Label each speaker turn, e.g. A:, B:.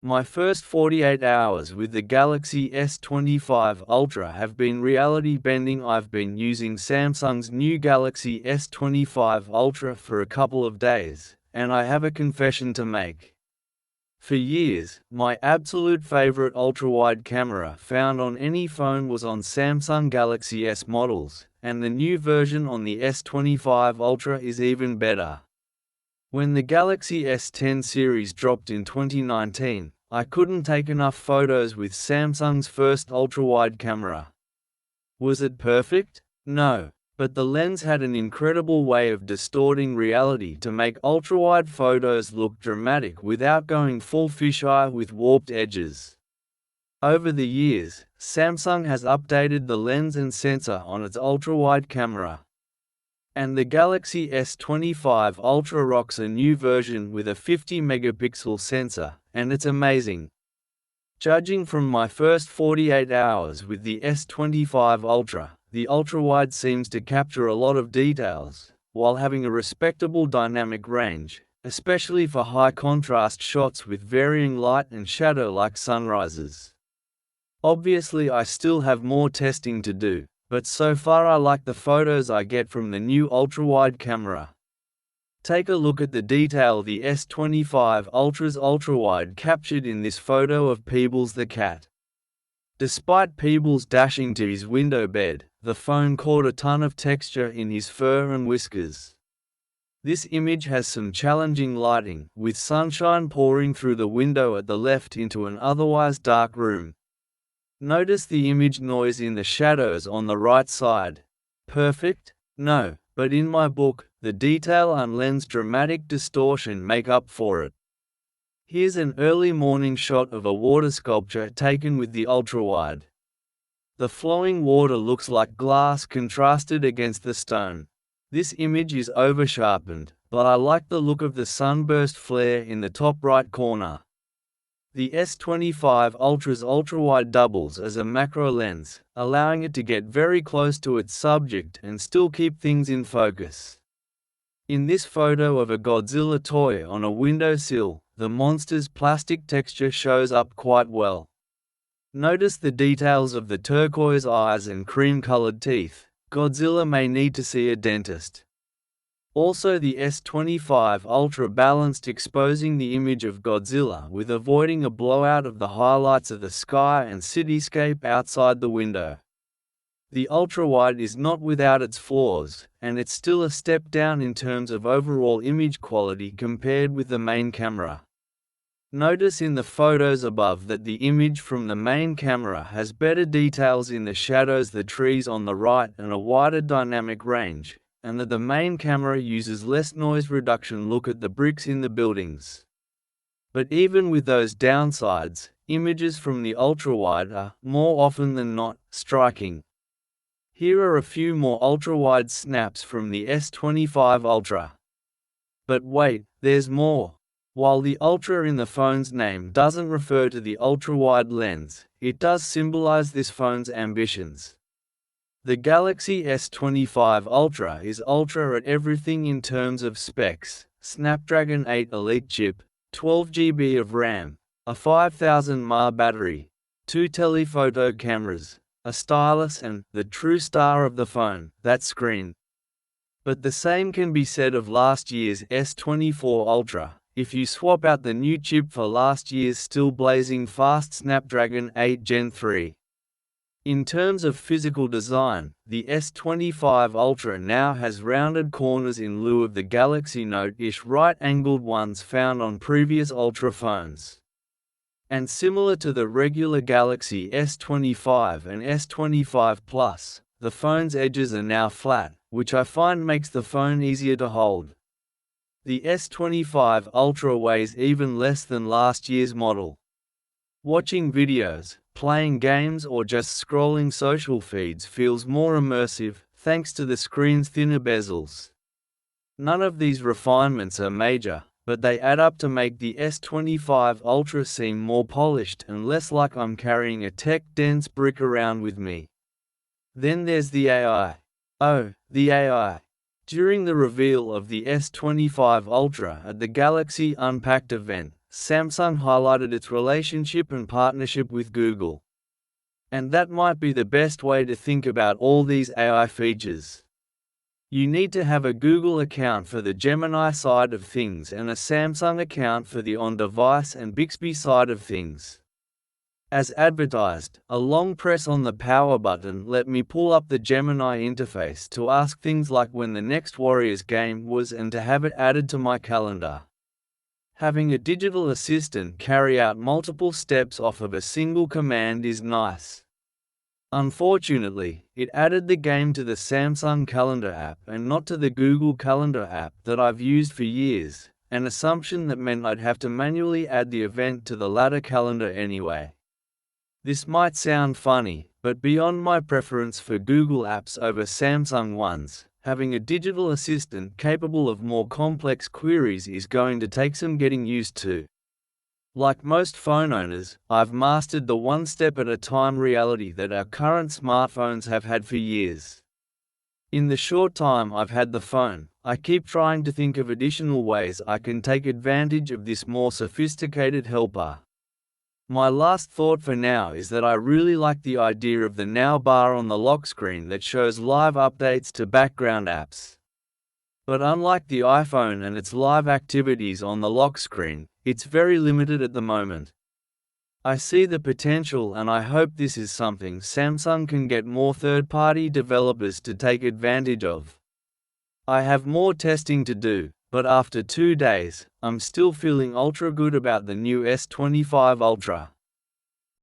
A: My first 48 hours with the Galaxy S25 Ultra have been reality-bending. I've been using Samsung's new Galaxy S25 Ultra for a couple of days, and I have a confession to make. For years, my absolute favorite ultrawide camera found on any phone was on Samsung Galaxy S models, and the new version on the S25 Ultra is even better. When the Galaxy S10 series dropped in 2019, I couldn't take enough photos with Samsung's first ultrawide camera. Was it perfect? No, but the lens had an incredible way of distorting reality to make ultrawide photos look dramatic without going full fisheye with warped edges. Over the years, Samsung has updated the lens and sensor on its ultrawide camera. And the Galaxy S25 Ultra rocks a new version with a 50-megapixel sensor, and it's amazing. Judging from my first 48 hours with the S25 Ultra, the ultrawide seems to capture a lot of details, while having a respectable dynamic range, especially for high-contrast shots with varying light and shadow like sunrises. Obviously, I still have more testing to do, but so far I like the photos I get from the new ultrawide camera. Take a look at the detail the S25 Ultra's ultrawide captured in this photo of Peebles the cat. Despite Peebles dashing to his window bed, the phone caught a ton of texture in his fur and whiskers. This image has some challenging lighting, with sunshine pouring through the window at the left into an otherwise dark room. Notice the image noise in the shadows on the right side. Perfect? No, but in my book, the detail and lens dramatic distortion make up for it. Here's an early morning shot of a water sculpture taken with the ultrawide. The flowing water looks like glass contrasted against the stone. This image is oversharpened, but I like the look of the sunburst flare in the top right corner. The S25 Ultra's ultrawide doubles as a macro lens, allowing it to get very close to its subject and still keep things in focus. In this photo of a Godzilla toy on a windowsill, the monster's plastic texture shows up quite well. Notice the details of the turquoise eyes and cream-colored teeth. Godzilla may need to see a dentist. Also, the S25 Ultra balanced exposing the image of Godzilla with avoiding a blowout of the highlights of the sky and cityscape outside the window. The ultrawide is not without its flaws, and it's still a step down in terms of overall image quality compared with the main camera. Notice in the photos above that the image from the main camera has better details in the shadows, the trees on the right, and a wider dynamic range, and that the main camera uses less noise reduction. Look at the bricks in the buildings. But even with those downsides, images from the ultrawide are, more often than not, striking. Here are a few more ultrawide snaps from the S25 Ultra. But wait, there's more. While the Ultra in the phone's name doesn't refer to the ultrawide lens, it does symbolize this phone's ambitions. The Galaxy S25 Ultra is ultra at everything in terms of specs: Snapdragon 8 Elite chip, 12 GB of RAM, a 5000 mAh battery, 2 telephoto cameras, a stylus and, the true star of the phone, that screen. But the same can be said of last year's S24 Ultra, if you swap out the new chip for last year's still blazing fast Snapdragon 8 Gen 3. In terms of physical design, the S25 Ultra now has rounded corners in lieu of the Galaxy Note-ish right-angled ones found on previous Ultra phones. And similar to the regular Galaxy S25 and S25 Plus, the phone's edges are now flat, which I find makes the phone easier to hold. The S25 Ultra weighs even less than last year's model. Watching videos, playing games, or just scrolling social feeds feels more immersive, thanks to the screen's thinner bezels. None of these refinements are major, but they add up to make the S25 Ultra seem more polished and less like I'm carrying a tech-dense brick around with me. Then there's the AI. Oh, the AI. During the reveal of the S25 Ultra at the Galaxy Unpacked event, Samsung highlighted its relationship and partnership with Google. And that might be the best way to think about all these AI features. You need to have a Google account for the Gemini side of things and a Samsung account for the on-device and Bixby side of things. As advertised, a long press on the power button let me pull up the Gemini interface to ask things like when the next Warriors game was and to have it added to my calendar. Having a digital assistant carry out multiple steps off of a single command is nice. Unfortunately, it added the game to the Samsung Calendar app and not to the Google Calendar app that I've used for years, an assumption that meant I'd have to manually add the event to the latter calendar anyway. This might sound funny, but beyond my preference for Google apps over Samsung ones, having a digital assistant capable of more complex queries is going to take some getting used to. Like most phone owners, I've mastered the one-step-at-a-time reality that our current smartphones have had for years. In the short time I've had the phone, I keep trying to think of additional ways I can take advantage of this more sophisticated helper. My last thought for now is that I really like the idea of the Now bar on the lock screen that shows live updates to background apps. But unlike the iPhone and its live activities on the lock screen, it's very limited at the moment. I see the potential and I hope this is something Samsung can get more third-party developers to take advantage of. I have more testing to do, but after 2 days, I'm still feeling ultra good about the new S25 Ultra.